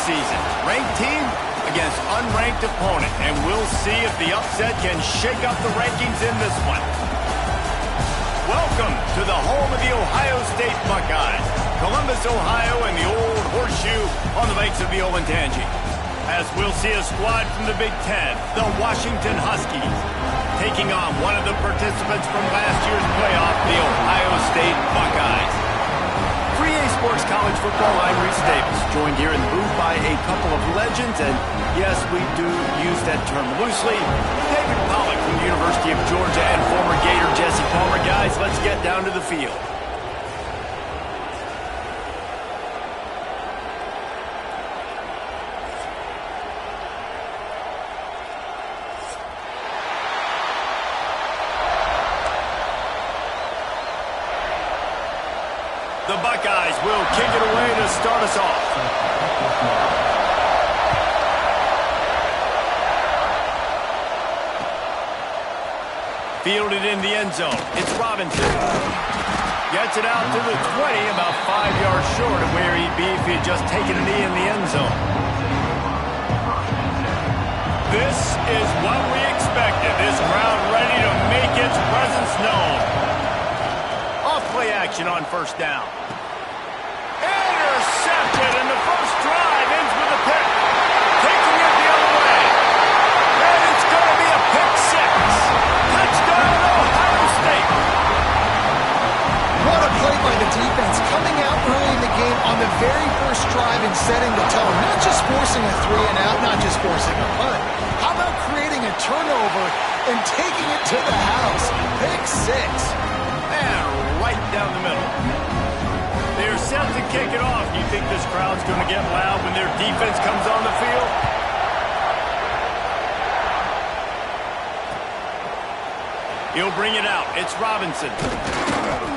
season. Ranked team against unranked opponent, and we'll see if the upset can shake up the rankings in this one. Welcome to the home of the Ohio State Buckeyes, Columbus, Ohio, and the Old Horseshoe on the banks of the Olentangy. As we'll see a squad from the Big Ten, the Washington Huskies, taking on one of the participants from last year's playoff, the Ohio State Buckeyes. 3A Sports College Football, I'm Reese Davis, joined here in the booth by a couple of legends, and yes, we do use that term loosely. David Pollack from the University of Georgia and former Gator Jesse Palmer. Guys, let's get down to the field. The Buckeyes will kick it away to start us off. Fielded in the end zone. It's Robinson. Gets it out to the 20, about 5 yards short of where he'd be if he had just taken a knee in the end zone. This is what we expected. This crowd ready to make its presence known. Play action on first down. Intercepted, and the first drive ends with a pick. Taking it the other way. And it's going to be a pick six. Touchdown, Ohio State. What a play by the defense, coming out early in the game on the very first drive and setting the tone. Not just forcing a 3-and-out, not just forcing a punt. How about creating a turnover and taking it to the house? Pick six. Right down the middle. They're set to kick it off. Do you think this crowd's going to get loud when their defense comes on the field? He'll bring it out. It's Robinson.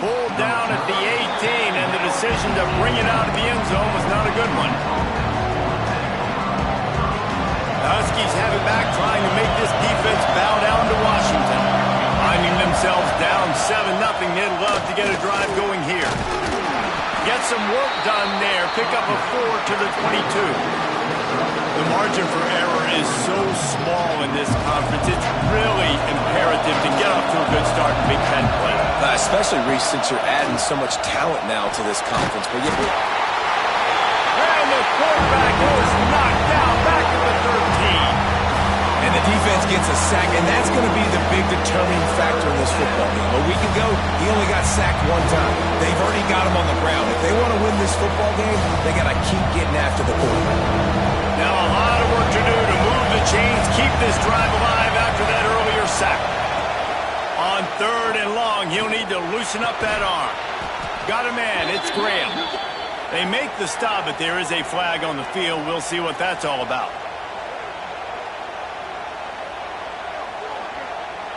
Pulled down at the 18, and the decision to bring it out of the end zone was not a good one. The Huskies have it back, trying to make this defense bow down to Washington. Finding themselves down 7-0, they'd love to get a drive going here. Get some work done there. Pick up a 4 to the 22. The margin for error is so small in this conference. It's really imperative to get off to a good start in Big Ten play. Especially, Reese, since you're adding so much talent now to this conference. But and the quarterback is knocked down back to the 13. And the defense gets a sack, and that's going to be the big determining factor in this football game. A week ago, he only got sacked one time. They've already got him on the ground. If they want to win this football game, they got to keep getting after the quarterback. Now a lot of work to do to move the chains, keep this drive alive after that earlier sack. On 3rd and long, he'll need to loosen up that arm. Got a man, it's Graham. They make the stop, but there is a flag on the field. We'll see what that's all about.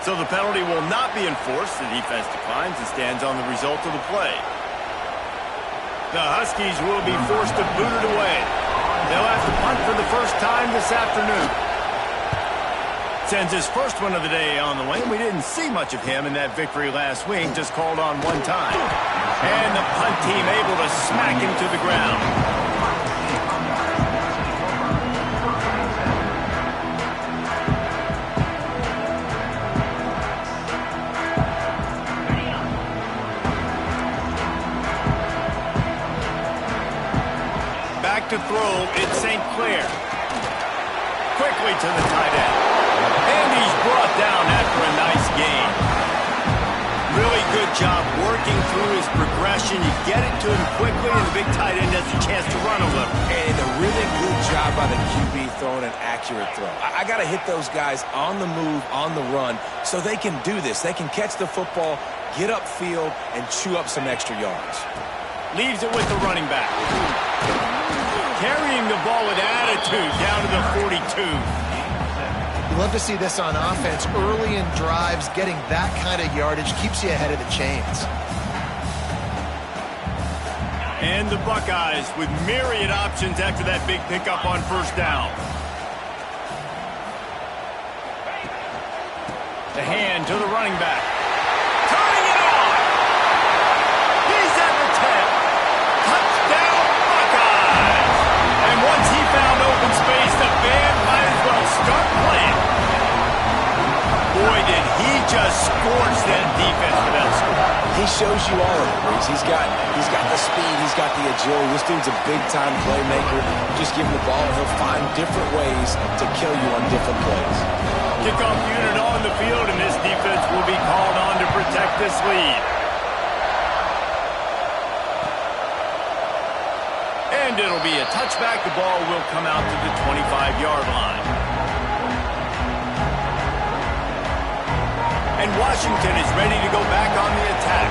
So the penalty will not be enforced. The defense declines and stands on the result of the play. The Huskies will be forced to boot it away. They'll have to punt for the first time this afternoon. Sends his first one of the day on the way. We didn't see much of him in that victory last week, just called on one time. And the punt team able to smack him to the ground. To throw, it's St. Clair. Quickly to the tight end. And he's brought down after a nice gain. Really good job working through his progression. You get it to him quickly, and the big tight end has a chance to run a little. And a really good job by the QB throwing an accurate throw. I got to hit those guys on the move, on the run, so they can do this. They can catch the football, get upfield, and chew up some extra yards. Leaves it with the running back. Carrying the ball with attitude down to the 42. You love to see this on offense. Early in drives, getting that kind of yardage keeps you ahead of the chains. And the Buckeyes with myriad options after that big pickup on first down. The hand to the running back. Turning it on! He's at the 10. Touchdown, Buckeyes! And once he found He shows you all of it, Breeze. He's got the speed, he's got the agility. This dude's a big-time playmaker. Just give him the ball, and he'll find different ways to kill you on different plays. Kickoff unit on the field, and this defense will be called on to protect this lead. And it'll be a touchback. The ball will come out to the 25-yard line. And Washington is ready to go back on the attack.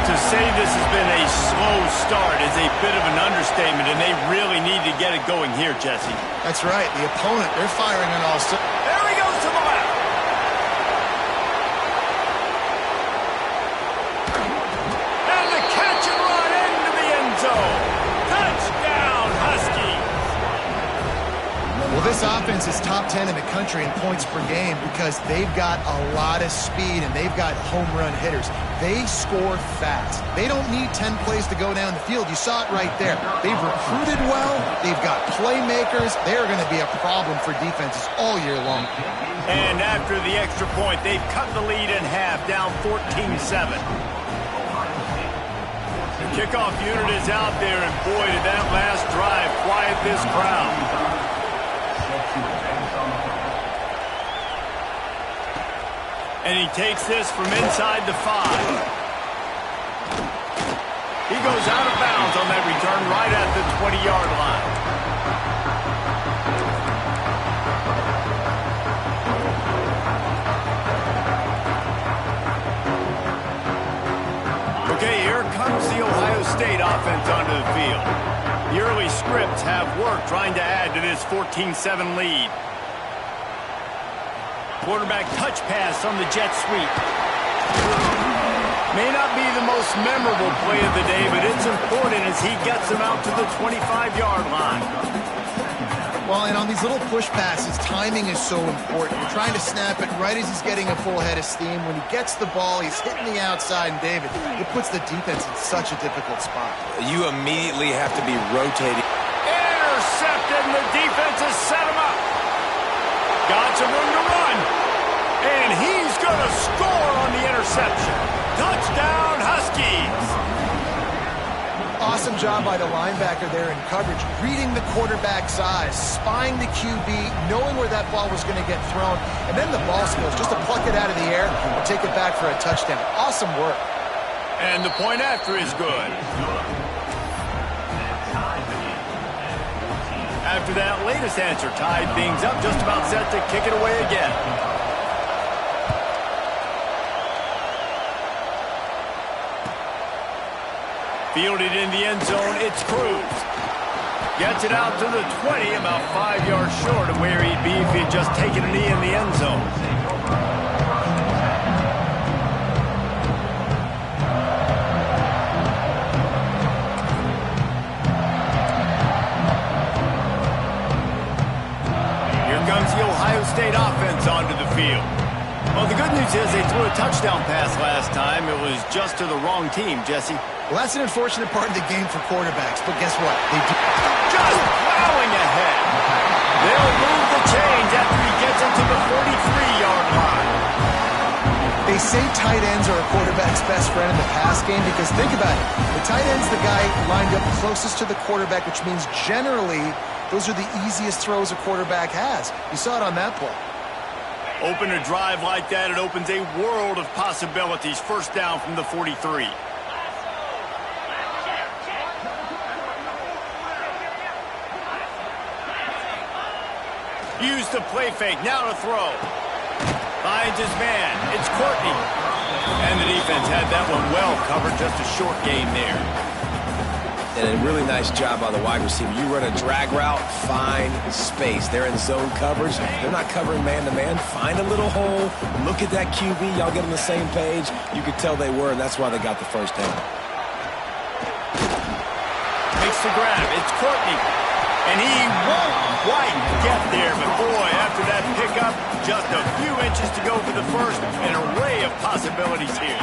To say this has been a slow start is a bit of an understatement, and they really need to get it going here, Jesse. That's right. The opponent, they're firing on all cylinders. There he goes to the left. And the catch and run into the end zone. Touchdown, Huskies. Well, this offense is top 10 in the country in points per game because they've got a lot of speed and they've got home run hitters. They score fast. They don't need 10 plays to go down the field. You saw it right there. They've recruited well. They've got playmakers. They're going to be a problem for defenses all year long. And after the extra point, they've cut the lead in half, down 14-7. The kickoff unit is out there, and boy, did that last drive quiet this crowd. And he takes this from inside the 5. He goes out of bounds on that return right at the 20-yard line. Okay, here comes the Ohio State offense onto the field. The early scripts have worked trying to add to this 14-7 lead. Quarterback touch pass on the jet sweep. May not be the most memorable play of the day, but it's important as he gets him out to the 25-yard line. Well, and on these little push passes, timing is so important. You're trying to snap it right as he's getting a full head of steam. When he gets the ball, he's hitting the outside, and David, it puts the defense in such a difficult spot. You immediately have to be rotating. Intercepted, and the defense has set him up. Got some room to run. And he's going to score on the interception. Touchdown, Huskies. Awesome job by the linebacker there in coverage, reading the quarterback's eyes, spying the QB, knowing where that ball was going to get thrown, and then the ball skills just to pluck it out of the air and take it back for a touchdown. Awesome work. And the point after is good. After that latest answer tied things up, just about set to kick it away again. Fielded in the end zone, it's Cruz. Gets it out to the 20, about 5 yards short of where he'd be if he had just taken a knee in the end zone. Here comes the Ohio State offense onto the field. Well, the good news is they threw a touchdown pass last time. It was just to the wrong team, Jesse. Well, that's an unfortunate part of the game for quarterbacks, but guess what? They do. Just plowing ahead. They'll move the chains after he gets into the 43-yard line. They say tight ends are a quarterback's best friend in the pass game because think about it. The tight end's the guy lined up closest to the quarterback, which means generally those are the easiest throws a quarterback has. You saw it on that play. Open a drive like that, it opens a world of possibilities. First down from the 43. Use the play fake, now to throw. Finds his man, it's Courtney. And the defense had that one well covered, just a short game there. And a really nice job by the wide receiver. You run a drag route, find space. They're in zone coverage. They're not covering man-to-man. Find a little hole. Look at that QB. Y'all get on the same page. You could tell they were, and that's why they got the first down. Makes the grab. It's Courtney. And he won't quite get there. But, boy, after that pickup, just a few inches to go for the first. An array of possibilities here.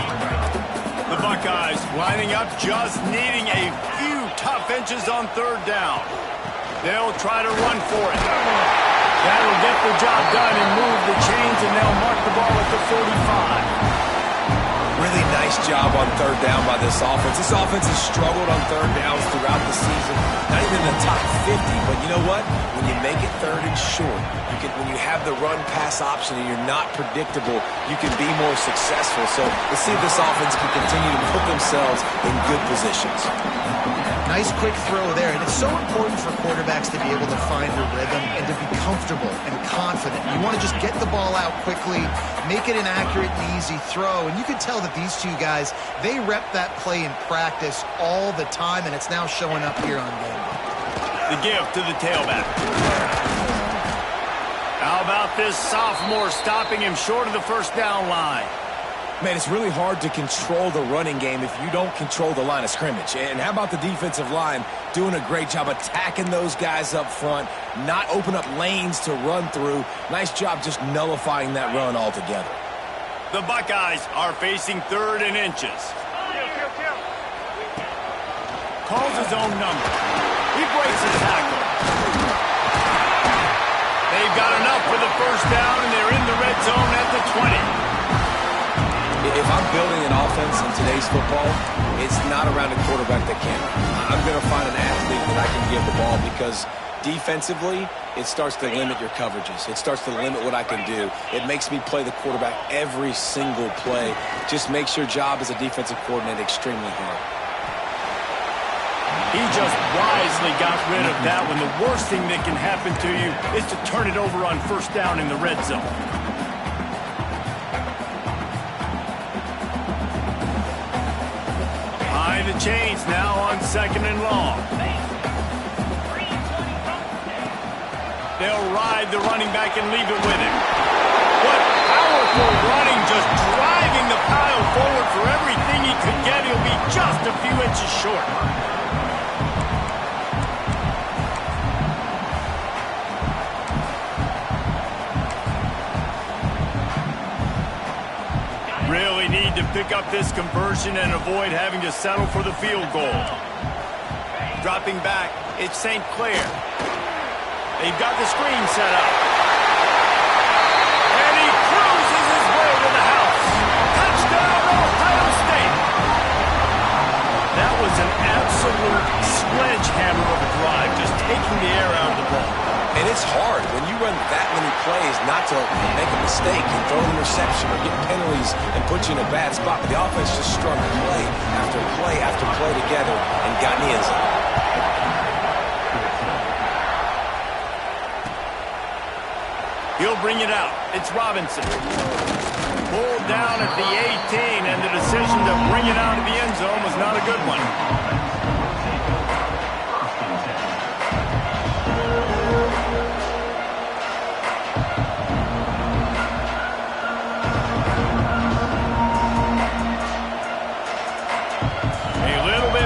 The Buckeyes lining up, just needing a few tough inches on third down. They'll try to run for it. That'll get the job done and move the chains, and they'll mark the ball at the 45. Where Really nice job on third down by this offense. This offense has struggled on third downs throughout the season. Not even in the top 50, but you know what? When you make it third and short, when you have the run-pass option and you're not predictable, you can be more successful. So let's see if this offense can continue to put themselves in good positions. Nice quick throw there, and it's so important for quarterbacks to be able to find their rhythm and to be comfortable and confident. You want to just get the ball out quickly, make it an accurate and easy throw, and you can tell that these two guys, they rep that play in practice all the time, and it's now showing up here on game day. The give to the tailback. How about this sophomore stopping him short of the first down line? Man, it's really hard to control the running game if you don't control the line of scrimmage. And how about the defensive line doing a great job attacking those guys up front, not open up lanes to run through. Nice job just nullifying that run altogether. The Buckeyes are facing 3rd and inches. Calls his own number. He breaks his tackle. They've got enough for the first down, and they're in the red zone at the 20. If I'm building an offense in today's football, it's not around a quarterback that can. I'm going to find an athlete that I can give the ball because defensively, it starts to limit your coverages. It starts to limit what I can do. It makes me play the quarterback every single play. Just makes your job as a defensive coordinator extremely hard. He just wisely got rid of that when the worst thing that can happen to you is to turn it over on first down in the red zone. The chains now on 2nd and long. They'll ride the running back and leave it with him. What powerful running, just driving the pile forward for everything he could get. He'll be just a few inches short. Really need to pick up this conversion and avoid having to settle for the field goal. Dropping back, it's St. Clair. They've got the screen set up. And he cruises his way to the house. Touchdown, Ohio State. That was an absolute sledgehammer of a drive, just taking the air out of the ball. And it's hard when you run that many plays not to make a mistake and throw an interception or get penalties and put you in a bad spot. But the offense just strung play after play after play together and got in the end zone. He'll bring it out. It's Robinson. Pulled down at the 18, and the decision to bring it out of the end zone was not a good one.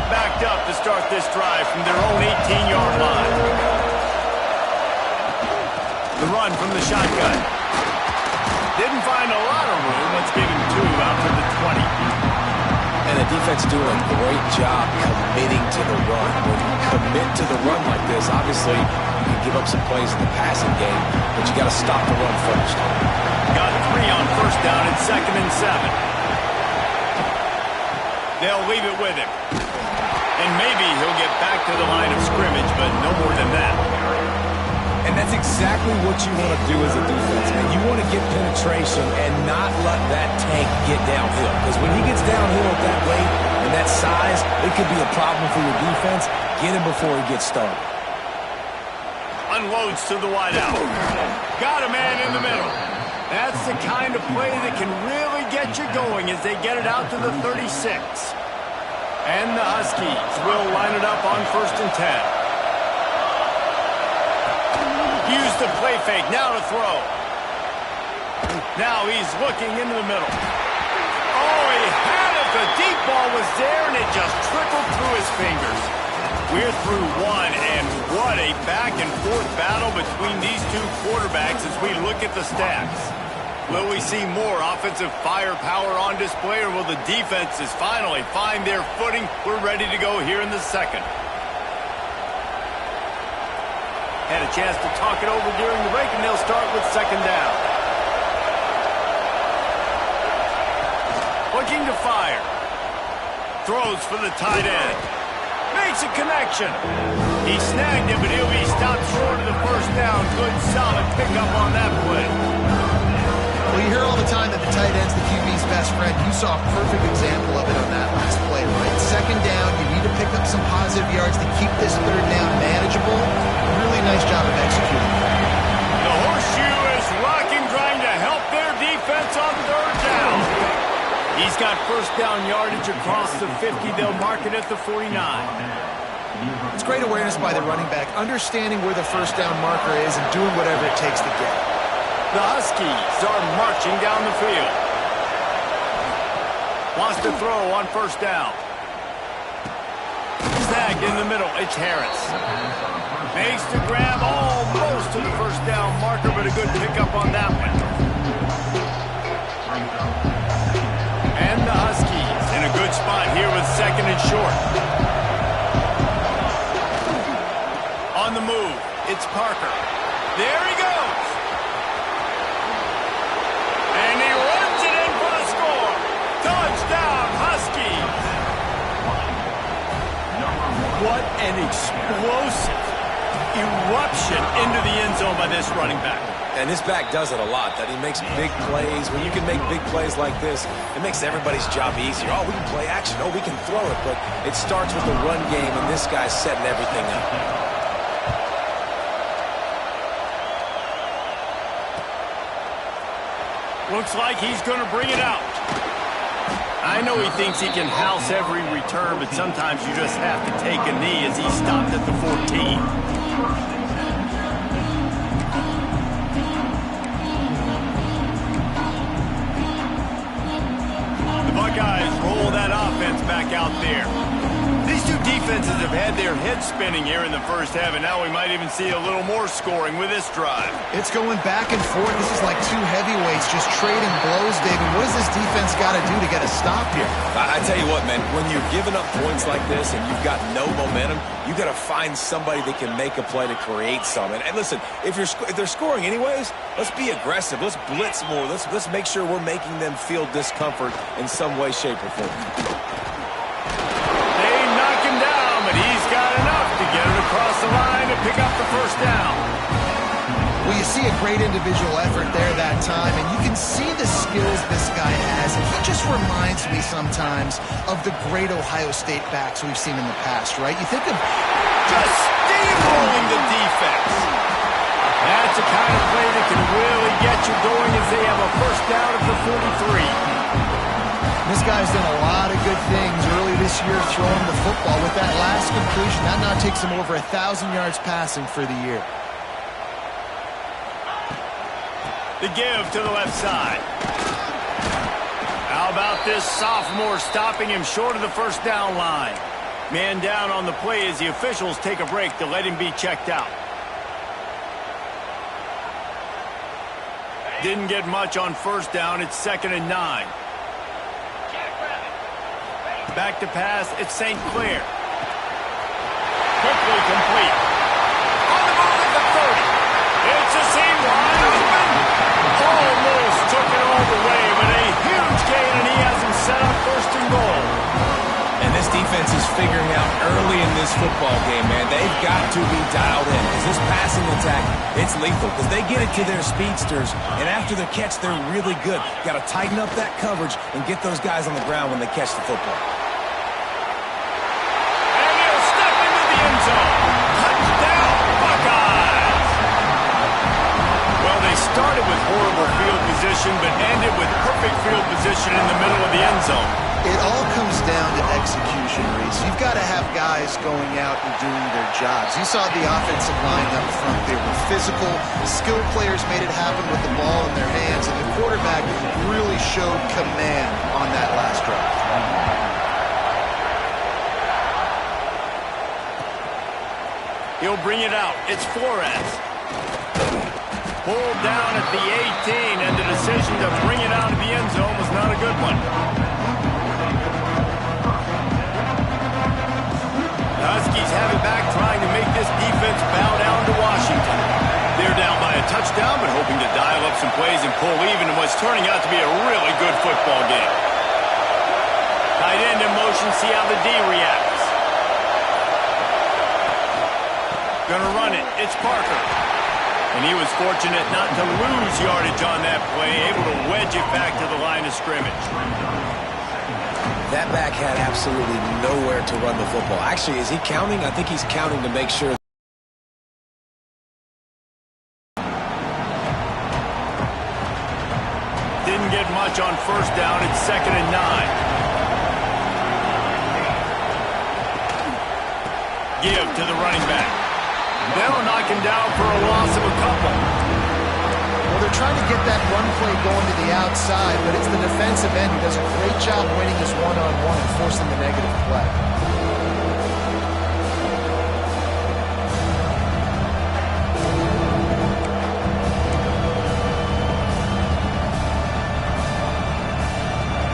Backed up to start this drive from their own 18-yard line. The run from the shotgun. Didn't find a lot of room. Let's give him 2 out to the 20. And the defense doing a great job committing to the run. When you commit to the run like this, obviously you can give up some plays in the passing game, but you got to stop the run first. Got 3 on first down and 2nd and 7. They'll leave it with him. And maybe he'll get back to the line of scrimmage, but no more than that. And that's exactly what you want to do as a defense, man. You want to get penetration and not let that tank get downhill. Because when he gets downhill at that weight and that size, it could be a problem for your defense. Get him before he gets started. Unloads to the wideout. Got a man in the middle. That's the kind of play that can really get you going as they get it out to the 36. And the Huskies will line it up on 1st and 10. Use the play fake, now to throw. Now he's looking into the middle. Oh, he had it. The deep ball was there, and it just trickled through his fingers. We're through 1, and what a back-and-forth battle between these two quarterbacks as we look at the stats. Will we see more offensive firepower on display, or will the defenses finally find their footing? We're ready to go here in the second. Had a chance to talk it over during the break, and they'll start with 2nd down. What looking to fire. Throws for the tight end. Makes a connection. He snagged him, but he'll be stopped short of the first down. Good, solid pickup on that play. Well, you hear all the time that the tight end's the QB's best friend. You saw a perfect example of it on that last play, right? Second down, you need to pick up some positive yards to keep this third down manageable. Really nice job of executing. The horseshoe is rocking, trying to help their defense on third down. He's got first down yardage across the 50. They'll mark it at the 49. It's great awareness by the running back, understanding where the first down marker is and doing whatever it takes to get it. The Huskies are marching down the field. Wants to throw on first down. Snagged in the middle. It's Harris. Makes the grab almost to the first down marker, but a good pickup on that one. And the Huskies in a good spot here with second and short. On the move, it's Parker. There he goes. And he runs it in for the score. Touchdown, Huskies. What an explosive eruption into the end zone by this running back. And this back does it a lot, that he makes big plays. When you can make big plays like this, it makes everybody's job easier. Oh, we can play action. Oh, we can throw it. But it starts with the run game, and this guy's setting everything up. Looks like he's going to bring it out. I know he thinks he can house every return, but sometimes you just have to take a knee as he stopped at the 14. Buckeyes roll that offense back out there. These two defenses have had their heads spinning here in the first half, and now we might even see a little more scoring with this drive. It's going back and forth. This is like two heavyweights just trading blows, David. What does this defense got to do to get a stop here? I tell you what, man, when you're giving up points like this and you've got no momentum, you got to find somebody that can make a play to create some. And listen, if they're scoring anyways, let's be aggressive. Let's blitz more. Let's make sure we're making them feel discomfort in some way, shape, or form. They knock him down, but he's got enough to get it across the line and pick up the first down. Well, you see a great individual effort there that time, and you can see the skills this guy has. And he just reminds me sometimes of the great Ohio State backs we've seen in the past, right? You think of just steamrolling the defense. That's the kind of play that can really get you going as they have a first down at the 43. This guy's done a lot of good things early this year throwing the football. With that last completion, that now takes him over 1,000 yards passing for the year. The give to the left side. How about this sophomore stopping him short of the first down line? Man down on the play as the officials take a break to let him be checked out. Didn't get much on first down. It's 2nd and 9. Back to pass. It's St. Clair. Quickly complete. On the move at the 30. It's a seam wide open. Almost took it all the way, but a huge gain, and he has him set up first and goal. And this defense is figuring out early in this football game, man. They've got to be dialed in because this passing attack, it's lethal because they get it to their speedsters, and after the catch, they're really good. Got to tighten up that coverage and get those guys on the ground when they catch the football. And he'll step into the end zone. Touchdown, Buckeyes! Well, they started with horrible field position, but ended with perfect field position in the middle of the end zone. It all comes down to execution, Reese. You've got to have guys going out and doing their jobs. You saw the offensive line up front. They were physical. Skilled players made it happen with the ball in their hands, and the quarterback really showed command on that last drive. He'll bring it out. It's Flores. Pulled down at the 18, and the decision to bring it out of the end zone was not a good one. The Huskies have it back, trying to make this defense bow down to Washington. They're down by a touchdown, but hoping to dial up some plays and pull even in what's turning out to be a really good football game. and see how the D reacts. Gonna run it. It's Parker. And he was fortunate not to lose yardage on that play, able to wedge it back to the line of scrimmage. That back had absolutely nowhere to run the football. Actually, is he counting? I think he's counting to make sure. Didn't get much on first down. It's 2nd and 9. Give to the running back. They'll knock him down for a loss of a couple. Well, they're trying to get that run play going to the outside, but it's the defensive end who does a great job winning his one-on-one and forcing the negative play.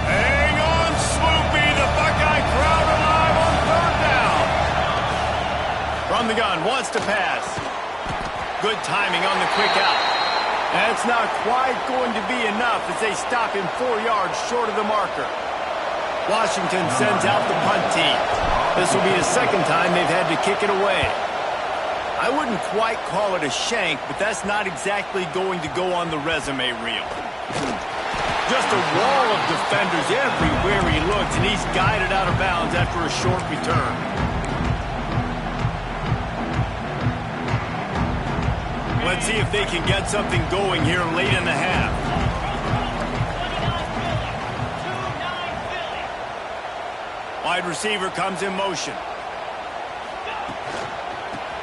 Hang on, Swoopy. The Buckeye crowd alive on 3rd down. From the gun, wants to pass. Good timing on the quick out. That's not quite going to be enough as they stop him 4 yards short of the marker. Washington sends out the punt team. This will be the 2nd time they've had to kick it away. I wouldn't quite call it a shank, but that's not exactly going to go on the resume reel. Just a wall of defenders everywhere he looks, and he's guided out of bounds after a short return. Let's see if they can get something going here late in the half. Wide receiver comes in motion.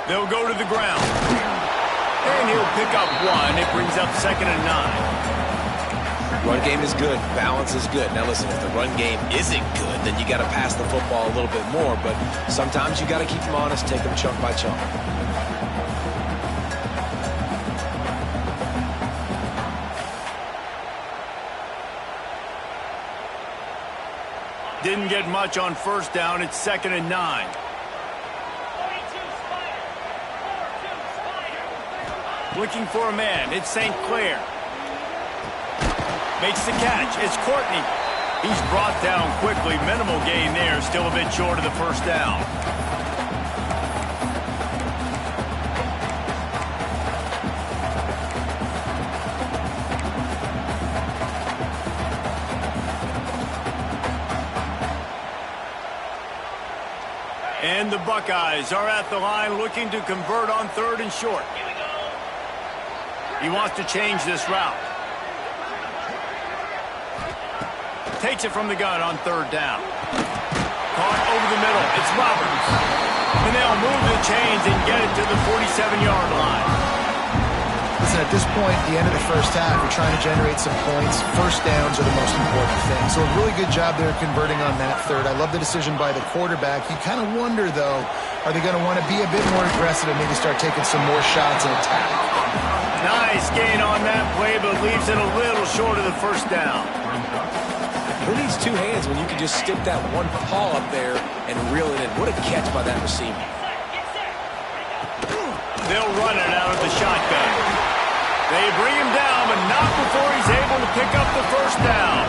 They'll go to the ground. And he'll pick up 1. It brings up 2nd and 9. Run game is good. Balance is good. Now listen, if the run game isn't good, then you got to pass the football a little bit more. But sometimes you got to keep them honest, take them chunk by chunk. Didn't get much on first down. It's 2nd and 9. Looking for a man. It's St. Clair. Makes the catch. It's Courtney. He's brought down quickly. Minimal gain there. Still a bit short of the first down. And the Buckeyes are at the line looking to convert on 3rd and short. He wants to change this route. Takes it from the gun on 3rd down. Caught over the middle. It's Roberts. And they'll move the chains and get it to the 47-yard line. Listen, at this point, the end of the first half, we're trying to generate some points. First downs are the most important thing. So a really good job there converting on that 3rd. I love the decision by the quarterback. You kind of wonder, though, are they going to want to be a bit more aggressive and maybe start taking some more shots and attack? Nice gain on that play, but leaves it a little short of the first down. Who needs 2 hands when you can just stick that one paw up there and reel it in? What a catch by that receiver. They'll run it out of the shotgun. They bring him down, but not before he's able to pick up the first down.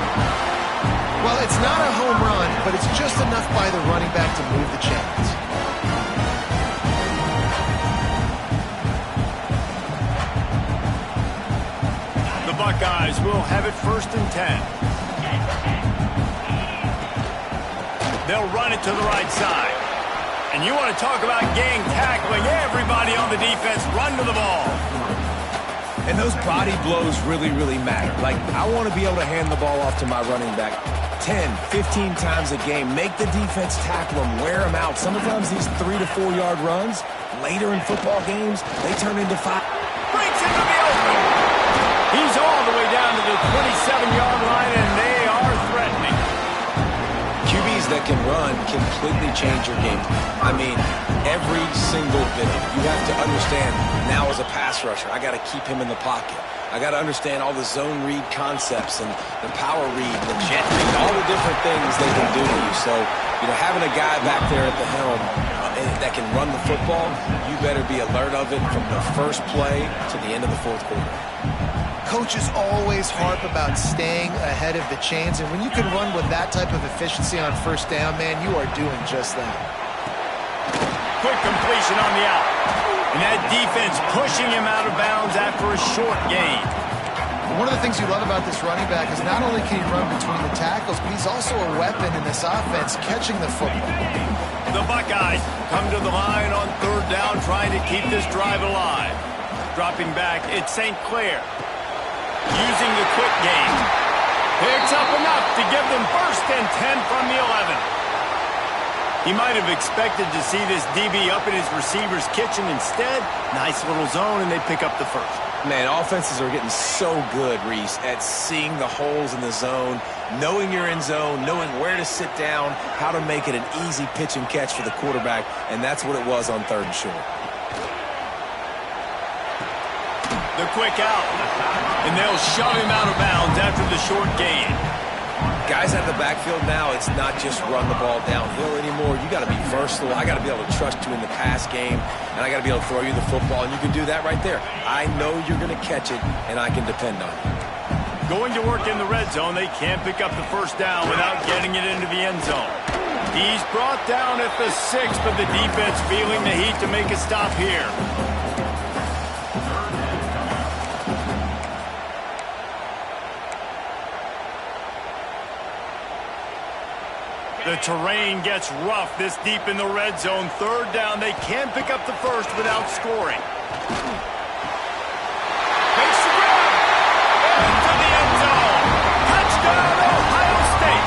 Well, it's not a home run, but it's just enough by the running back to move the chains. The Buckeyes will have it 1st and 10. They'll run it to the right side. And you want to talk about gang tackling. Everybody on the defense run to the ball. And those body blows really, really matter. Like, I want to be able to hand the ball off to my running back 10, 15 times a game. Make the defense tackle them, wear them out. Sometimes these 3 to 4 yard runs, later in football games, they turn into 5. Breaks into the open. He's all the way down to the 27-yard line, and they are threatening. QBs that can run completely change your game. I mean, every single bit of it. You have to understand, now as a pass rusher, I got to keep him in the pocket. I got to understand all the zone read concepts and the power read, the jet read, all the different things they can do to you. So, having a guy back there at the helm that can run the football, you better be alert of it from the first play to the end of the 4th quarter. coaches always harp about staying ahead of the chains, and when you can run with that type of efficiency on first down, man, you are doing just that. Quick completion on the out. And that defense pushing him out of bounds after a short gain. One of the things you love about this running back is not only can he run between the tackles, but he's also a weapon in this offense catching the football. The Buckeyes come to the line on third down, trying to keep this drive alive. Dropping back, it's St. Clair. Using the quick game. Picks up enough to give them first and 10 from the 11. He might have expected to see this DB up in his receiver's kitchen. Instead, nice little zone, and they pick up the first. Man, offenses are getting so good, Reese, at seeing the holes in the zone, knowing you're in zone, knowing where to sit down, how to make it an easy pitch and catch for the quarterback, and that's what it was on third and short. The quick out, and they'll shove him out of bounds after the short gain. Guys out of the backfield now, it's not just run the ball downhill anymore. You got to be versatile. I got to be able to trust you in the pass game, and I got to be able to throw you the football, and you can do that right there. I know you're going to catch it, and I can depend on it. Going to work in the red zone, they can't pick up the first down without getting it into the end zone. He's brought down at the 6, but the defense feeling the heat to make a stop here. The terrain gets rough this deep in the red zone. Third down, they can't pick up the first without scoring. Makes the grab. Into the end zone. Touchdown, Ohio State.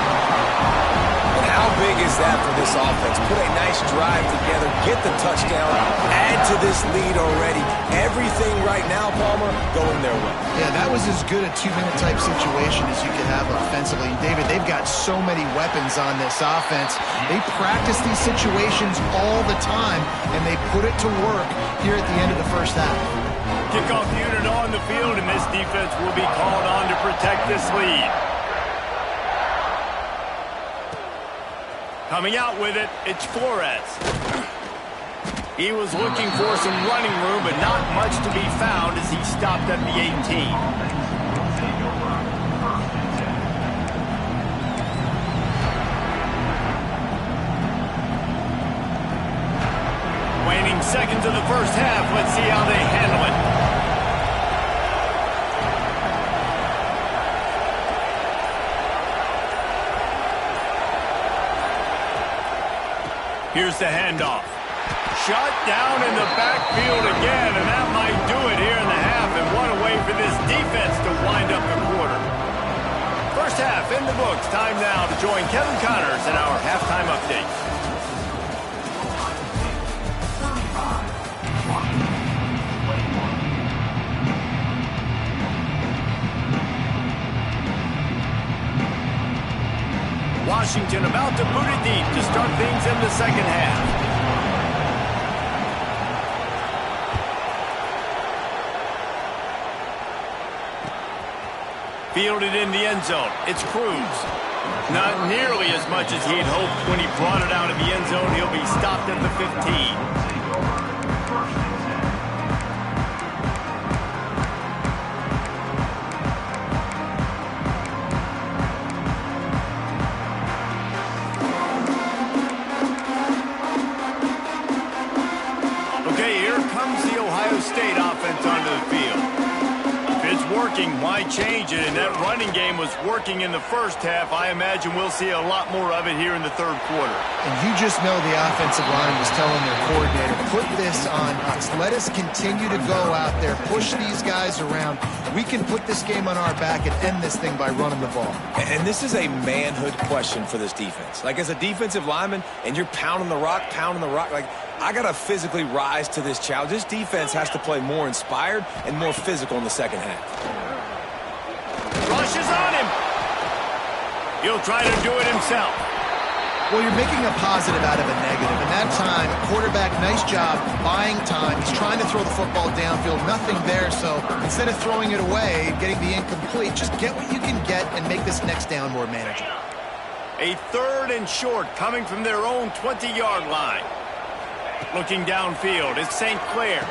And how big is that for this offense? Put a nice drive together, get the touchdown, add to this lead already. Everything right now, Palmer, going their way. Yeah, that was as good a two-minute type situation as you could have offensively. And David, they've got so many weapons on this offense. They practice these situations all the time, and they put it to work here at the end of the first half. Kickoff unit on the field, and this defense will be called on to protect this lead. Coming out with it, it's Flores. He was looking for some running room, but not much to be found as he stopped at the 18. Waning seconds of the first half. Let's see how they handle it. Here's the handoff. Shut down in the backfield again, and that might do it here in the half. And what a way for this defense to wind up the quarter. First half in the books. Time now to join Kevin Connors in our halftime update. Washington about to boot it deep to start things in the second half. Fielded in the end zone. It's Cruz. Not nearly as much as he'd hoped when he brought it out of the end zone. He'll be stopped at the 15. State offense onto the field. If it's working, why change it? And that running game was working in the first half. I imagine we'll see a lot more of it here in the third quarter. And you just know the offensive line was telling their coordinator, put this on us. Let us continue to go out there, push these guys around. We can put this game on our back and end this thing by running the ball. And this is a manhood question for this defense. Like, as a defensive lineman, and you're pounding the rock, like, I got to physically rise to this challenge. This defense has to play more inspired and more physical in the second half. Rushes on him. He'll try to do it himself. Well, you're making a positive out of a negative. And that time, quarterback, nice job buying time. He's trying to throw the football downfield. Nothing there, so instead of throwing it away, getting the incomplete, just get what you can get and make this next down more manageable. A third and short coming from their own 20-yard line. Looking downfield, it's St. Clair.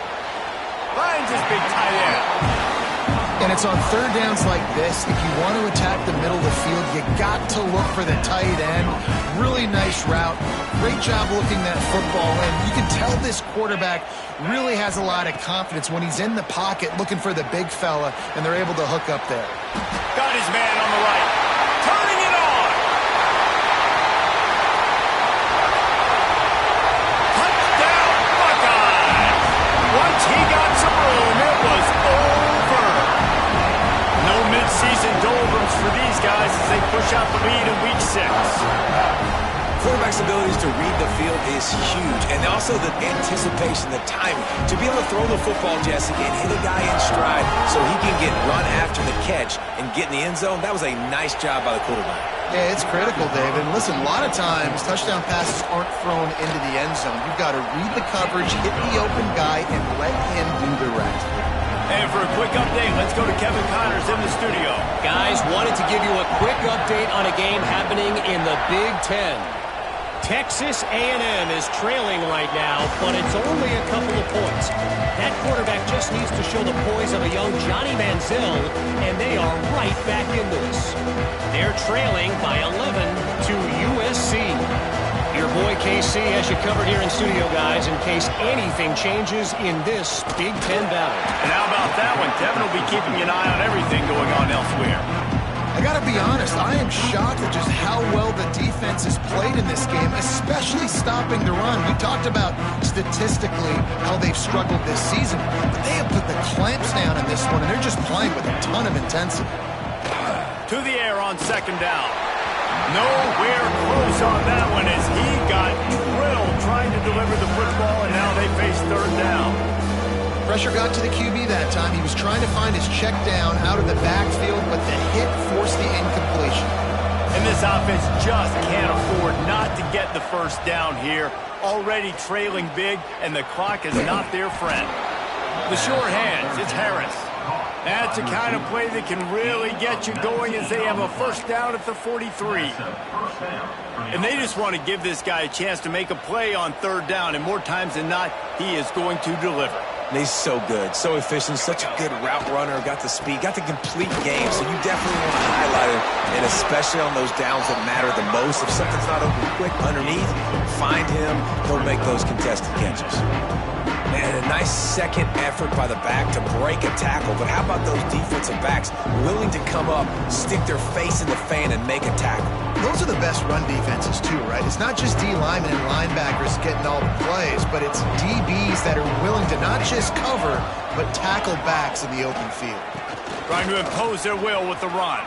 Finds his big tight end. And it's on third downs like this. If you want to attack the middle of the field, you got to look for the tight end. Really nice route. Great job looking that football in. You can tell this quarterback really has a lot of confidence when he's in the pocket looking for the big fella, and they're able to hook up there. Got his man on the right. Turning it on. Touchdown, Buckeyes. Once he got some room, it was over. No mid-season doldrums for these guys as they push out the lead in Week 6. Quarterback's abilities to read the field is huge, and also the anticipation, the timing. To be able to throw the football, Jesse, and hit a guy in stride so he can get run after the catch and get in the end zone, that was a nice job by the quarterback. Yeah, it's critical, David. And listen, a lot of times touchdown passes aren't thrown into the end zone. You've got to read the coverage, hit the open guy, and let him do the rest. And for a quick update, let's go to Kevin Connors in the studio. Guys, wanted to give you a quick update on a game happening in the Big Ten. Texas A&M is trailing right now, but it's only a couple of points. That quarterback just needs to show the poise of a young Johnny Manziel, and they are right back into this. They're trailing by 11 to USC. Your boy KC has you covered here in studio, guys, in case anything changes in this Big Ten battle. And how about that one? Devin will be keeping an eye on everything going on elsewhere. I got to be honest, I am shocked at just how well the defense has played in this game, especially stopping the run. We talked about statistically how they've struggled this season, but they have put the clamps down in this one, and they're just playing with a ton of intensity. To the air on second down. Nowhere close on that one as he got drilled trying to deliver the football, and now they face third down. Pressure got to the QB that time. He was trying to find his check down out of the backfield, but the hit forced the incompletion. And this offense just can't afford not to get the first down here. Already trailing big, and the clock is not their friend. The short hands, it's Harris. That's the kind of play that can really get you going as they have a first down at the 43. And they just want to give this guy a chance to make a play on third down, and more times than not, he is going to deliver. And he's so good, so efficient, such a good route runner, got the speed, got the complete game, so you definitely want to highlight him, and especially on those downs that matter the most. If something's not open quick underneath, find him, he'll make those contested catches. And a nice second effort by the back to break a tackle, but how about those defensive backs willing to come up, stick their face in the fan, and make a tackle? Those are the best run defenses too, right? It's not just D linemen and linebackers getting all the plays, but it's DBs that are willing to not just cover, but tackle backs in the open field. Trying to impose their will with the run.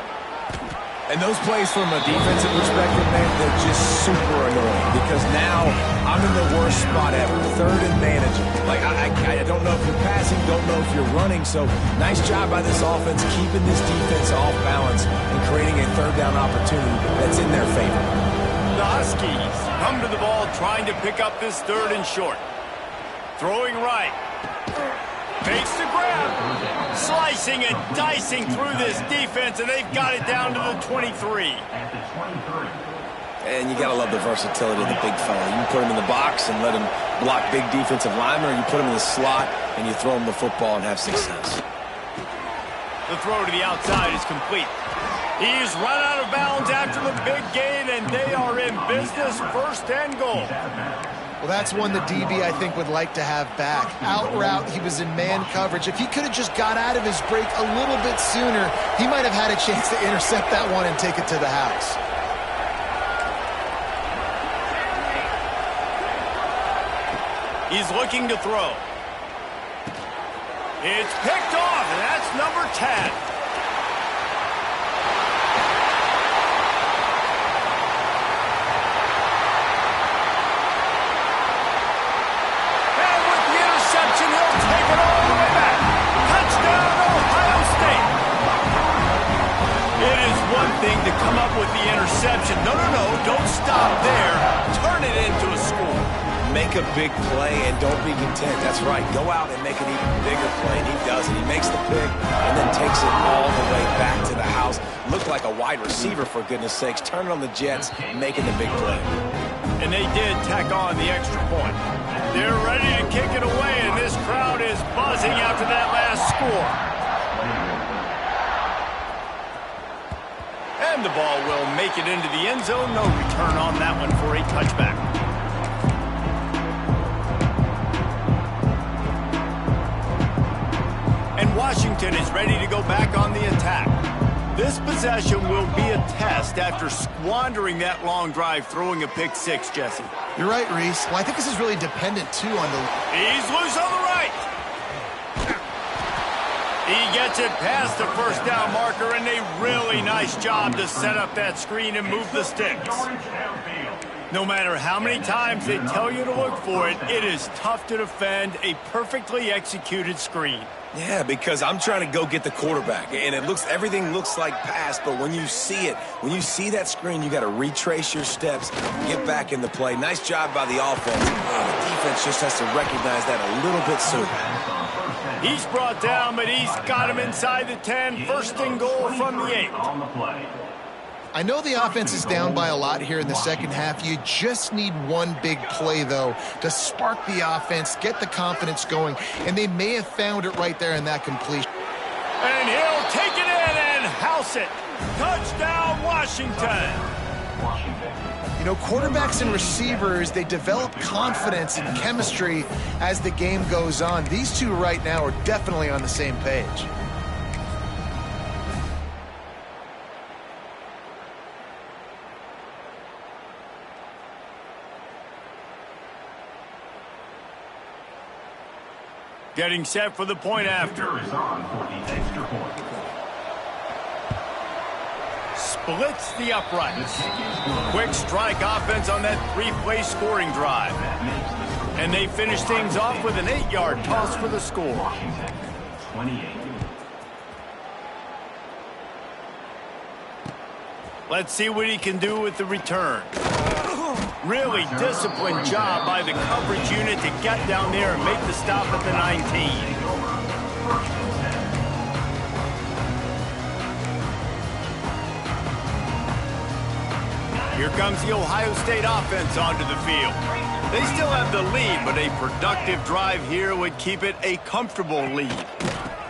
And those plays from a defensive perspective, man, they're just super annoying because now I'm in the worst spot ever, third and managing. Like, I don't know if you're passing, don't know if you're running, so nice job by this offense keeping this defense off balance and creating a third down opportunity that's in their favor. The Huskies come to the ball trying to pick up this third and short. Throwing right. Fakes the grab. Slicing and dicing through this defense, and they've got it down to the 23. And you got to love the versatility of the big fella. You can put him in the box and let him block big defensive linemen, or you put him in the slot and you throw him the football and have success. The throw to the outside is complete. He's run out of bounds after the big gain, and they are in business, first and goal. Well, that's one the DB, I think, would like to have back. Out route, he was in man coverage. If he could have just got out of his break a little bit sooner, he might have had a chance to intercept that one and take it to the house. He's looking to throw. It's picked off, and that's number 10. Thing to come up with the interception. No, don't stop there. Turn it into a score. Make a big play and don't be content. That's right. Go out and make an even bigger play, and he does it. He makes the pick and then takes it all the way back to the house. Looked like a wide receiver, for goodness sakes. Turning on the Jets, making the big play. And they did tack on the extra point. They're ready to kick it away, and this crowd is buzzing after that last score. And the ball will make it into the end zone. No return on that one for a touchback. And Washington is ready to go back on the attack. This possession will be a test after squandering that long drive, throwing a pick six, Jesse. You're right, Reese. Well, I think this is really dependent, too, on the... He's loose on the right. He gets it past the first down marker, and a really nice job to set up that screen and move the sticks. No matter how many times they tell you to look for it, it is tough to defend a perfectly executed screen. Yeah, because I'm trying to go get the quarterback, and everything looks like pass, but when you see it, when you see that screen, you got to retrace your steps, get back in the play. Nice job by the offense. The defense just has to recognize that a little bit sooner. He's brought down, but he's got him inside the 10. First and goal from the 8. I know the offense is down by a lot here in the second half. You just need one big play, though, to spark the offense, get the confidence going, and they may have found it right there in that completion. And he'll take it in and house it. Touchdown, Washington. You know, quarterbacks and receivers, they develop confidence and chemistry as the game goes on. These two right now are definitely on the same page. Getting set for the point after. Splits the uprights. Quick strike offense on that 3-play scoring drive. And they finish things off with an 8-yard toss for the score. Let's see what he can do with the return. Really disciplined job by the coverage unit to get down there and make the stop at the 19. Here comes the Ohio State offense onto the field. They still have the lead, but a productive drive here would keep it a comfortable lead.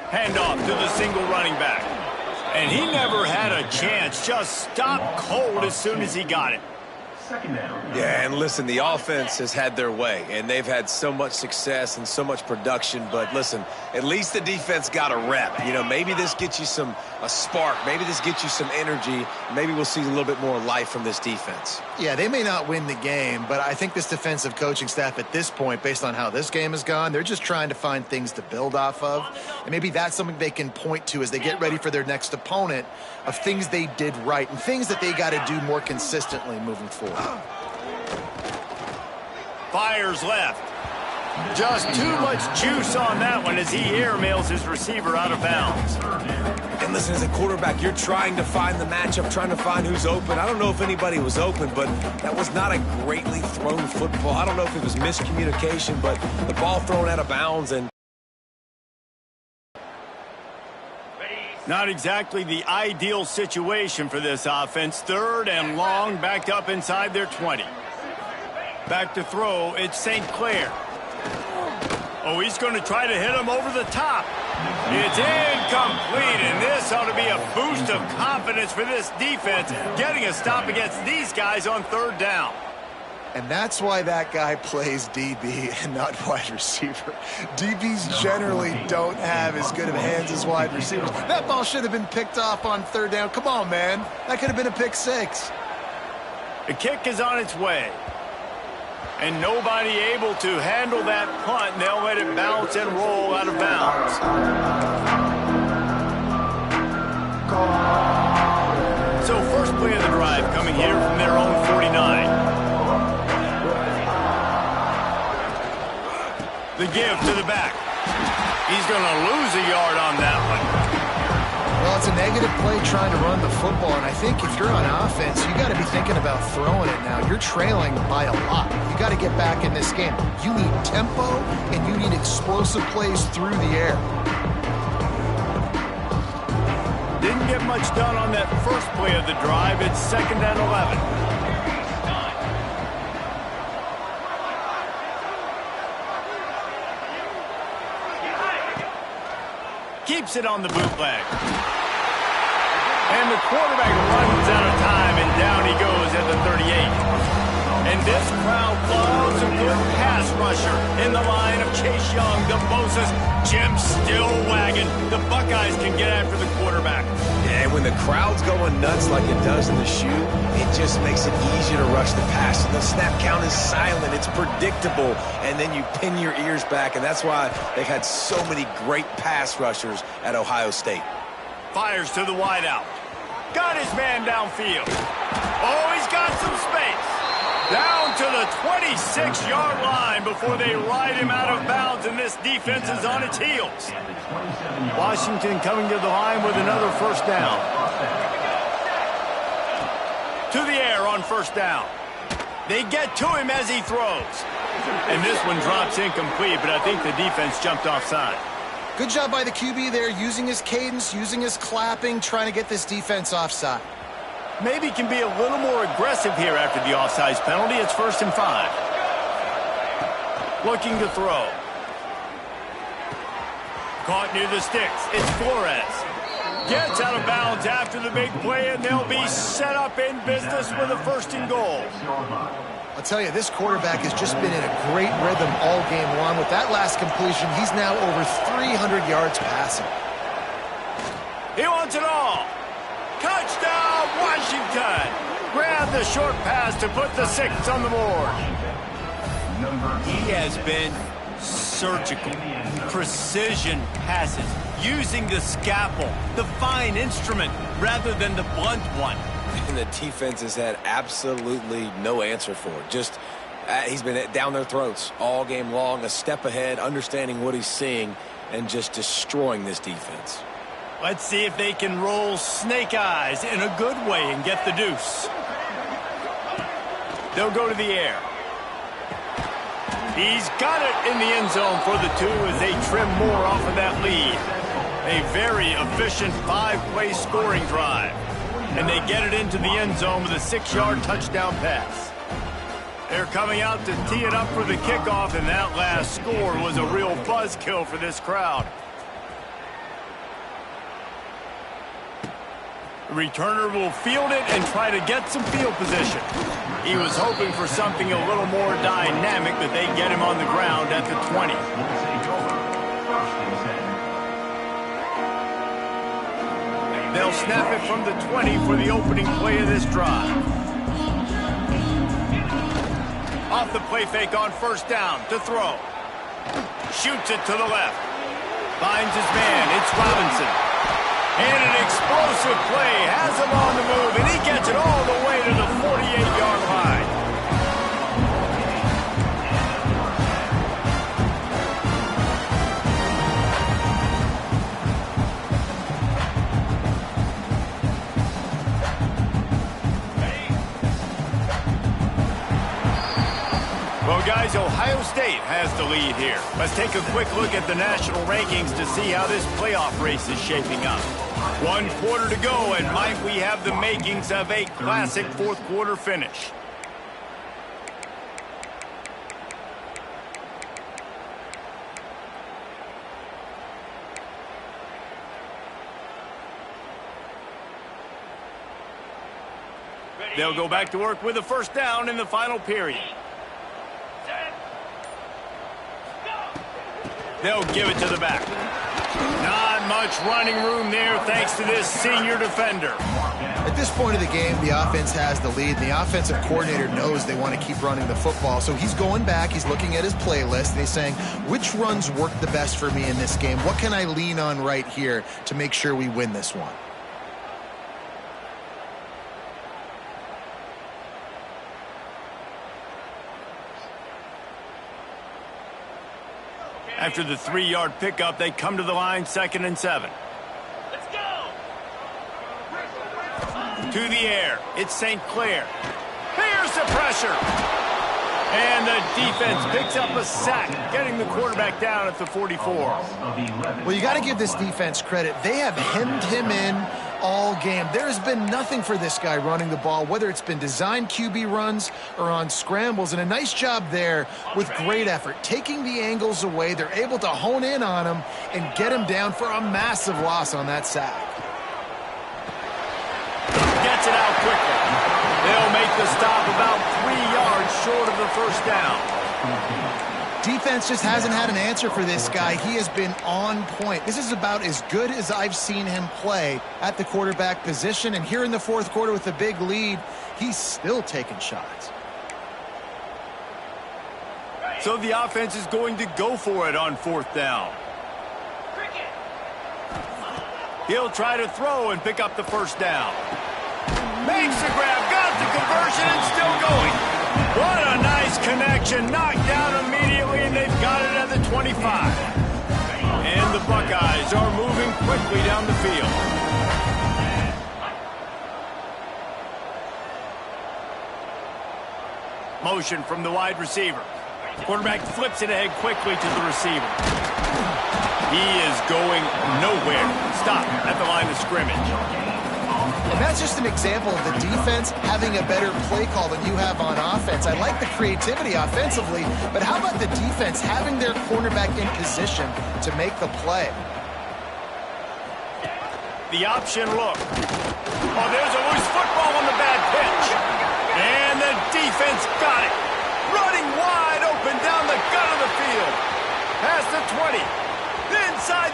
Handoff to the single running back. And he never had a chance, just stopped cold as soon as he got it. Yeah, and listen, the offense has had their way, and they've had so much success and so much production. But listen, at least the defense got a rep. You know, maybe this gets you a spark. Maybe this gets you some energy. Maybe we'll see a little bit more life from this defense. Yeah, they may not win the game, but I think this defensive coaching staff at this point, based on how this game has gone, they're just trying to find things to build off of. And maybe that's something they can point to as they get ready for their next opponent, of things they did right and things that they got to do more consistently moving forward. Fires left. Just too much juice on that one as he airmails his receiver out of bounds. And listen, as a quarterback, you're trying to find the matchup, trying to find who's open. I don't know if anybody was open, but that was not a greatly thrown football. I don't know if it was miscommunication, but the ball thrown out of bounds. And not exactly the ideal situation for this offense. 3rd and long, backed up inside their 20. Back to throw, it's St. Clair. Oh, he's going to try to hit him over the top. It's incomplete, and this ought to be a boost of confidence for this defense, getting a stop against these guys on 3rd down. And that's why that guy plays DB and not wide receiver. DBs generally don't have as good of hands as wide receivers. That ball should have been picked off on 3rd down. Come on, man. That could have been a pick 6. The kick is on its way. And nobody able to handle that punt, and they'll let it bounce and roll out of bounds. So first play of the drive coming here from their own 49. The give to the back. He's going to lose a yard on that one. Well, it's a negative play trying to run the football, and I think if you're on offense, you got to be thinking about throwing it now. You're trailing by a lot. You got to get back in this game. You need tempo, and you need explosive plays through the air. Didn't get much done on that first play of the drive. It's 2nd and 11. Keeps it on the bootleg. And the quarterback runs out of time, and down he goes at the 38. And this crowd loves a good pass rusher in the line of Chase Young, the Bosa's, Jim still wagging. The Buckeyes can get after the quarterback. Yeah, and when the crowd's going nuts like it does in the shoe, it just makes it easier to rush the pass. And the snap count is silent. It's predictable. And then you pin your ears back, and that's why they've had so many great pass rushers at Ohio State. Fires to the wideout. Got his man downfield. Oh, he's got some space. Down to the 26-yard line before they ride him out of bounds, and this defense is on its heels. Washington coming to the line with another first down. To the air on first down. They get to him as he throws. And this one drops incomplete, but I think the defense jumped offside. Good job by the QB there, using his cadence, using his clapping, trying to get this defense offside. Maybe can be a little more aggressive here after the offsides penalty. It's 1st and 5. Looking to throw. Caught near the sticks. It's Flores. Gets out of bounds after the big play, and they'll be set up in business with a 1st and goal. I'll tell you, this quarterback has just been in a great rhythm all game long. With that last completion, he's now over 300 yards passing. He wants it all. Touchdown, Washington! Grab the short pass to put the 6 on the board. He has been surgical. Precision passes. Using the scalpel, the fine instrument, rather than the blunt one. And the defense has had absolutely no answer for it. Just, he's been down their throats all game long, a step ahead, understanding what he's seeing, and just destroying this defense. Let's see if they can roll snake eyes in a good way and get the deuce. They'll go to the air. He's got it in the end zone for the 2 as they trim more off of that lead. A very efficient 5-play scoring drive. And they get it into the end zone with a 6-yard touchdown pass. They're coming out to tee it up for the kickoff, and that last score was a real buzzkill for this crowd. The returner will field it and try to get some field position. He was hoping for something a little more dynamic, but they get him on the ground at the 20. They'll snap it from the 20 for the opening play of this drive. Off the play fake on first down to throw. Shoots it to the left. Finds his man. It's Robinson. And an explosive play has him on the move, and he gets it all the way to the 48-yard line. Well, guys, Ohio State has the lead here. Let's take a quick look at the national rankings to see how this playoff race is shaping up. 1 quarter to go, and might we have the makings of a classic 4th quarter finish. They'll go back to work with a first down in the final period. They'll give it to the back. Not much running room there thanks to this senior defender. At this point of the game, the offense has the lead. The offensive coordinator knows they want to keep running the football. So he's going back, he's looking at his playlist, and he's saying, which runs work the best for me in this game? What can I lean on right here to make sure we win this one? After the 3-yard pickup, they come to the line 2nd and 7. Let's go! To the air, it's St. Clair. Here's the pressure. And the defense picks up a sack, getting the quarterback down at the 44. Well, you got to give this defense credit. They have hemmed him in all game. There has been nothing for this guy running the ball, whether it's been designed QB runs or on scrambles, and a nice job there with great effort. Taking the angles away, they're able to hone in on him and get him down for a massive loss on that sack. They'll make the stop about 3 yards short of the first down. Defense just hasn't had an answer for this guy. He has been on point. This is about as good as I've seen him play at the quarterback position. And here in the fourth quarter with a big lead, he's still taking shots. So the offense is going to go for it on fourth down. He'll try to throw and pick up the first down. Makes the grab, got the conversion, and still going. What a nice connection. Knocked down immediately, and they've got it at the 25. And the Buckeyes are moving quickly down the field. Motion from the wide receiver. Quarterback flips it ahead quickly to the receiver. He is going nowhere. Stop at the line of scrimmage. And that's just an example of the defense having a better play call than you have on offense. I like the creativity offensively, but how about the defense having their cornerback in position to make the play? The option look. Oh, there's a loose football on the bad pitch. And the defense got it. Running wide open down the gut of the field. Past the 20. Inside.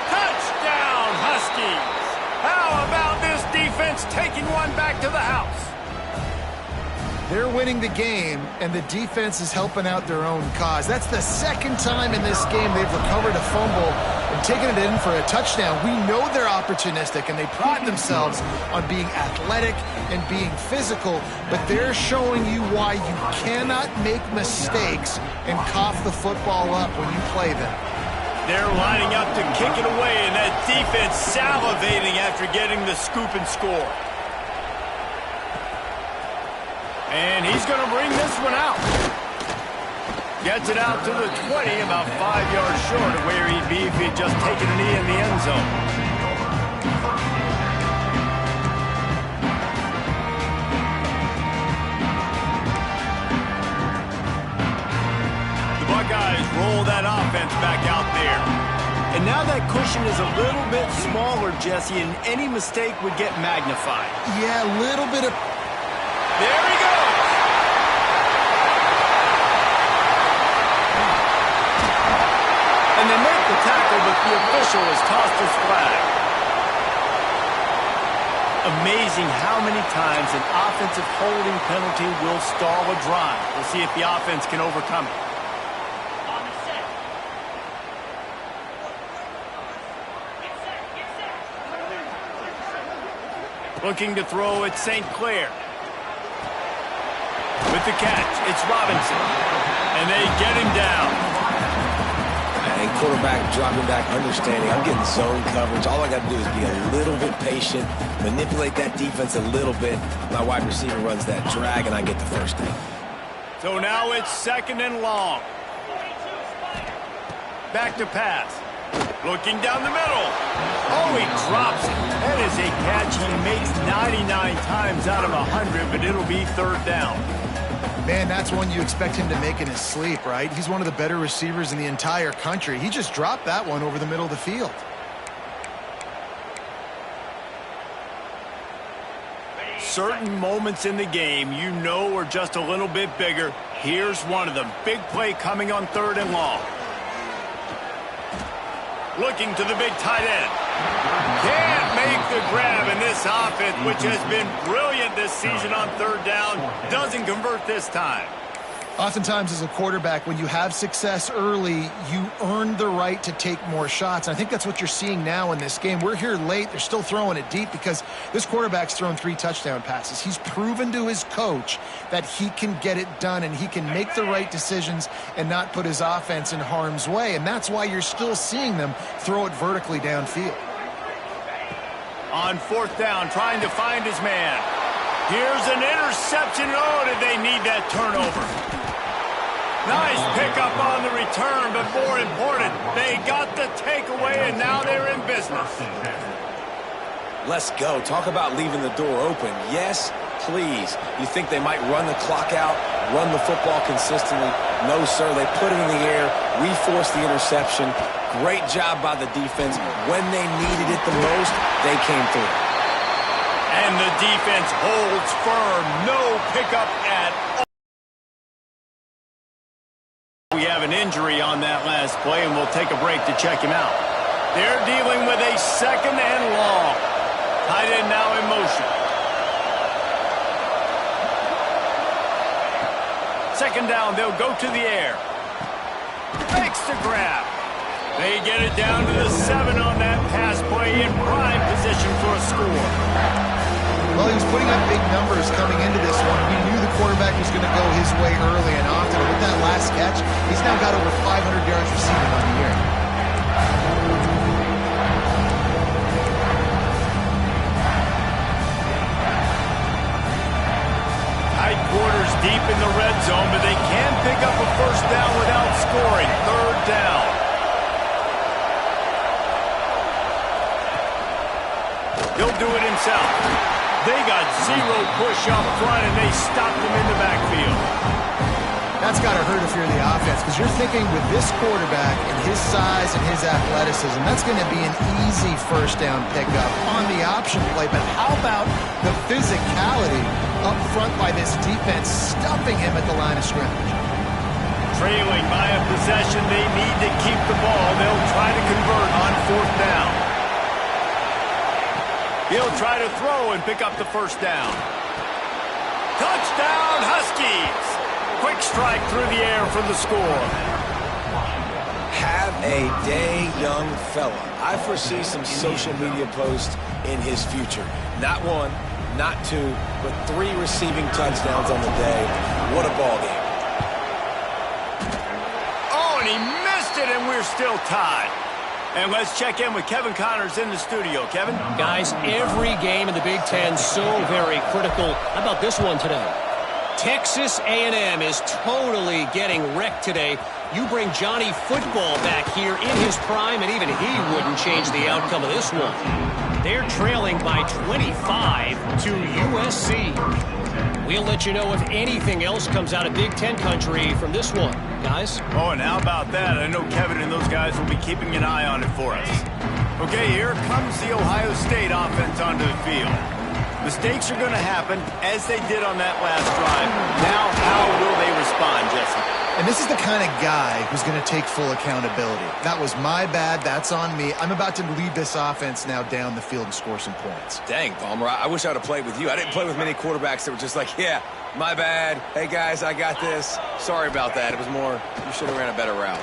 Touchdown, Huskies. How about this defense taking one back to the house? They're winning the game, and the defense is helping out their own cause. That's the second time in this game they've recovered a fumble and taken it in for a touchdown. We know they're opportunistic, and they pride themselves on being athletic and being physical, but they're showing you why you cannot make mistakes and cough the football up when you play them. They're lining up to kick it away, and that defense salivating after getting the scoop and score. And he's going to bring this one out. Gets it out to the 20, about 5 yards short of where he'd be if he'd just taken a knee in the end zone. The Buckeyes roll that offense back out there. And now that cushion is a little bit smaller, Jesse, and any mistake would get magnified. Yeah, a little bit of... There he goes. And they make the tackle, but the official has tossed his flag. Amazing how many times an offensive holding penalty will stall a drive. We'll see if the offense can overcome it. Looking to throw at St. Clair. With the catch, it's Robinson. And they get him down. And quarterback dropping back, understanding I'm getting zone coverage. All I got to do is be a little bit patient, manipulate that defense a little bit. My wide receiver runs that drag, and I get the first down. So now it's second and long. Back to pass. Looking down the middle. Oh, he drops it. That is a catch he makes 99 times out of 100, but it'll be third down. Man, that's one you expect him to make in his sleep, right? He's one of the better receivers in the entire country. He just dropped that one over the middle of the field. Certain moments in the game you know are just a little bit bigger. Here's one of them. Big play coming on third and long. Looking to the big tight end. Can't make the grab, and this offense, which has been brilliant this season on third down, doesn't convert this time. Oftentimes as a quarterback, when you have success early, you earn the right to take more shots. And I think that's what you're seeing now in this game. We're here late. They're still throwing it deep because this quarterback's thrown 3 touchdown passes. He's proven to his coach that he can get it done and he can make the right decisions and not put his offense in harm's way. And that's why you're still seeing them throw it vertically downfield. On fourth down, trying to find his man. Here's an interception. Oh, did they need that turnover? Nice pickup on the return, but more important, they got the takeaway, and now they're in business. Let's go. Talk about leaving the door open. Yes, please. You think they might run the clock out, run the football consistently? No, sir. They put it in the air. We forced the interception. Great job by the defense. When they needed it the most, they came through. And the defense holds firm. No pickup at all. We have an injury on that last play, and we'll take a break to check him out. They're dealing with a second and long. Tight end now in motion. Second down, they'll go to the air. Fakes the grab. They get it down to the 7 on that pass play in prime position for a score. Well, he was putting up big numbers coming into this one. We knew the quarterback was going to go his way early and often. With that last catch, he's now got over 500 yards receiving on the year. Tight quarters deep in the red zone, but they can pick up a first down without scoring. Third down. He'll do it himself. They got zero push up front, and they stopped him in the backfield. That's got to hurt if you're the offense, because you're thinking with this quarterback and his size and his athleticism, that's going to be an easy first down pickup on the option play. But how about the physicality up front by this defense, stuffing him at the line of scrimmage? Trailing by a possession, they need to keep the ball. They'll try to convert on fourth down. He'll try to throw and pick up the first down. Touchdown, Huskies! Quick strike through the air for the score. Have a day, young fella. I foresee some social media posts in his future. Not 1, not 2, but 3 receiving touchdowns on the day. What a ball game. Oh, and he missed it, and we're still tied. And let's check in with Kevin Connors in the studio. Kevin? Guys, every game in the Big Ten so very critical. How about this one today? Texas A&M is totally getting wrecked today. You bring Johnny Football back here in his prime, and even he wouldn't change the outcome of this one. They're trailing by 25 to USC. We'll let you know if anything else comes out of Big Ten country from this one, guys. Oh, and how about that? I know Kevin and those guys will be keeping an eye on it for us. Okay, here comes the Ohio State offense onto the field. Mistakes are going to happen, as they did on that last drive. Now, how will they respond, Jesse? And this is the kind of guy who's going to take full accountability. That was my bad. That's on me. I'm about to lead this offense now down the field and score some points. Dang, Palmer, I wish I would have played with you. I didn't play with many quarterbacks that were just like, yeah, my bad. Hey, guys, I got this. Sorry about that. It was more, you should have ran a better route.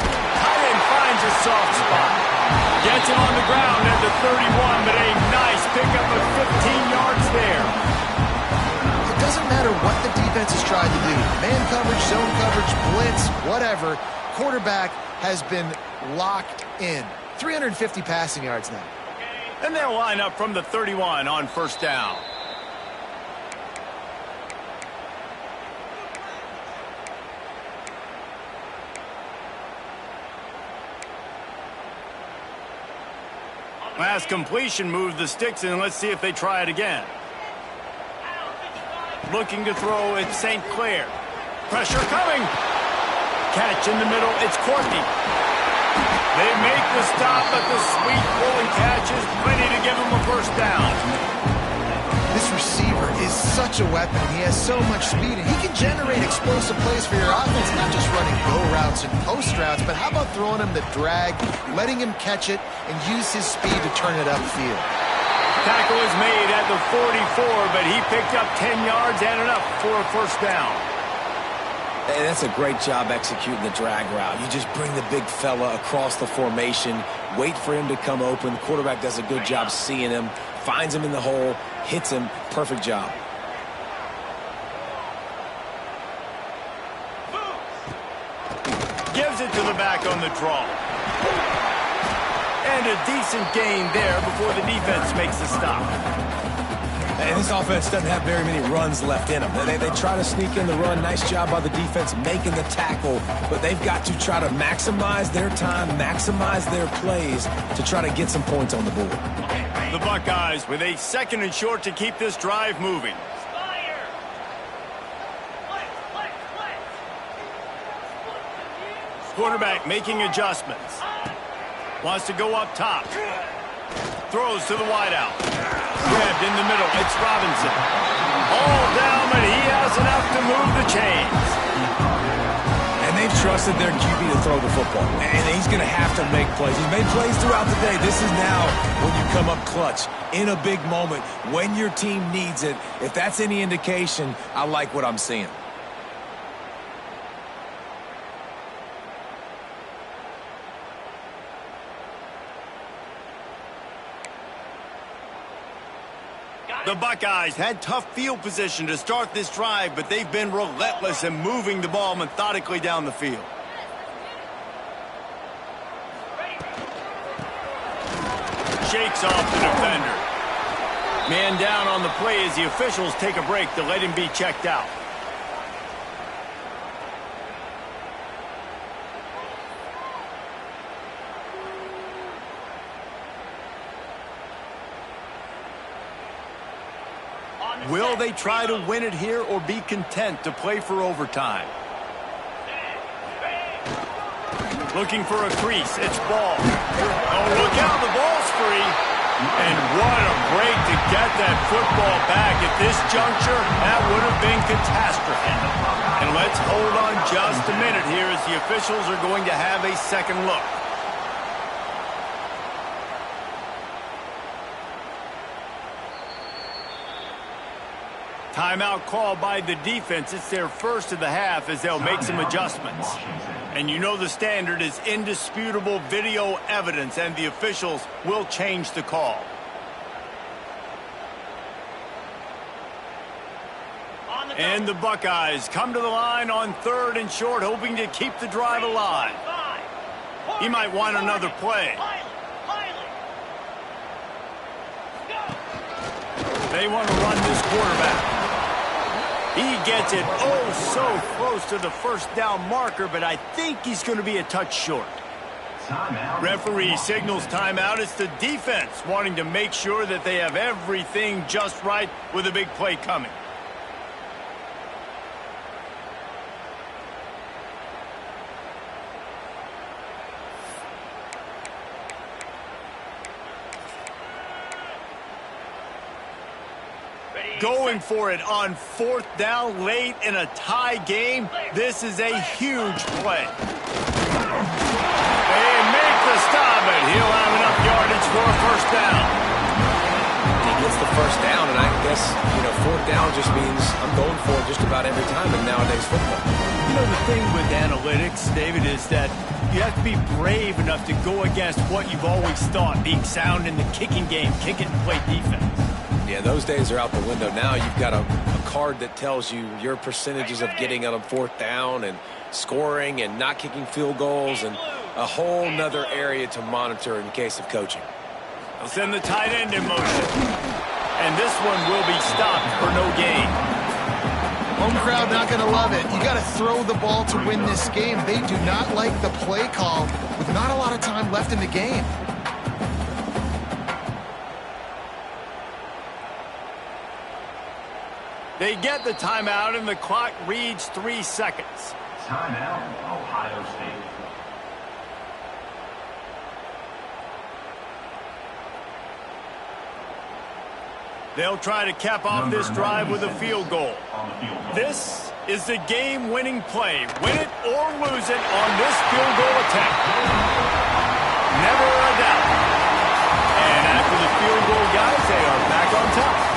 Tight end finds a soft spot. Gets him on the ground at the 31, but a nice pickup of 15 yards there. It doesn't matter what the defense has tried to do. Man coverage, zone coverage, blitz, whatever. Quarterback has been locked in. 350 passing yards now. And they'll line up from the 31 on first down. Last completion moved the sticks in. Let's see if they try it again. Looking to throw at St. Clair. Pressure coming. Catch in the middle. It's Courtney. They make the stop, but the sweet rolling catch is plenty to give them a first down. This receiver is such a weapon. He has so much speed, and he can generate explosive plays for your offense, not just running go routes and post routes, but how about throwing him the drag, letting him catch it, and use his speed to turn it upfield. Tackle is made at the 44, but he picked up 10 yards and enough for a first down. Hey, that's a great job executing the drag route. You just bring the big fella across the formation, wait for him to come open. The quarterback does a good job seeing him, finds him in the hole, hits him. Perfect job. Gives it to the back on the draw. And a decent gain there before the defense makes the stop. And this offense doesn't have very many runs left in them. They try to sneak in the run. Nice job by the defense making the tackle. But they've got to try to maximize their time, maximize their plays to try to get some points on the board. The Buckeyes with a second and short to keep this drive moving. Quarterback making adjustments. Wants to go up top. Throws to the wideout. Grabbed in the middle. It's Robinson. All down, but he has enough to move the chains. And they've trusted their QB to throw the football. And he's going to have to make plays. He's made plays throughout the day. This is now when you come up clutch in a big moment when your team needs it. If that's any indication, I like what I'm seeing. The Buckeyes had tough field position to start this drive, but they've been relentless in moving the ball methodically down the field. Shakes off the defender. Man down on the play as the officials take a break to let him be checked out. Will they try to win it here or be content to play for overtime? Looking for a crease. It's Ball. Oh, look out. The ball's free. And what a break to get that football back. At this juncture, that would have been catastrophic. And let's hold on just a minute here as the officials are going to have a second look. Timeout called by the defense. It's their first of the half as they'll make some adjustments. And you know the standard is indisputable video evidence, and the officials will change the call. And the Buckeyes come to the line on 3rd and short, hoping to keep the drive alive. He might want another play. They want to run this quarterback. He gets it oh so close to the first down marker, but I think he's going to be a touch short. Referee signals timeout. It's the defense wanting to make sure that they have everything just right with a big play coming. Going for it on 4th down late in a tie game. This is a huge play. They make the stop, but he'll have enough yardage for a first down. He gets the first down, and I guess, 4th down just means I'm going for it just about every time in nowadays football. The thing with analytics, David, is that you have to be brave enough to go against what you've always thought, being sound in the kicking game, kick it and play defense. Yeah, those days are out the window. Now you've got a card that tells you your percentages of getting on a 4th down and scoring and not kicking field goals, and a whole nother area to monitor in case of coaching. They'll send the tight end in motion. And this one will be stopped for no gain. Home crowd not going to love it. You got to throw the ball to win this game. They do not like the play call with not a lot of time left in the game. They get the timeout, and the clock reads 3 seconds. Timeout, Ohio State. They'll try to cap off this drive with a field goal. This is the game-winning play. Win it or lose it on this field goal attempt. Never a doubt. And after the field goal, guys, they are back on top.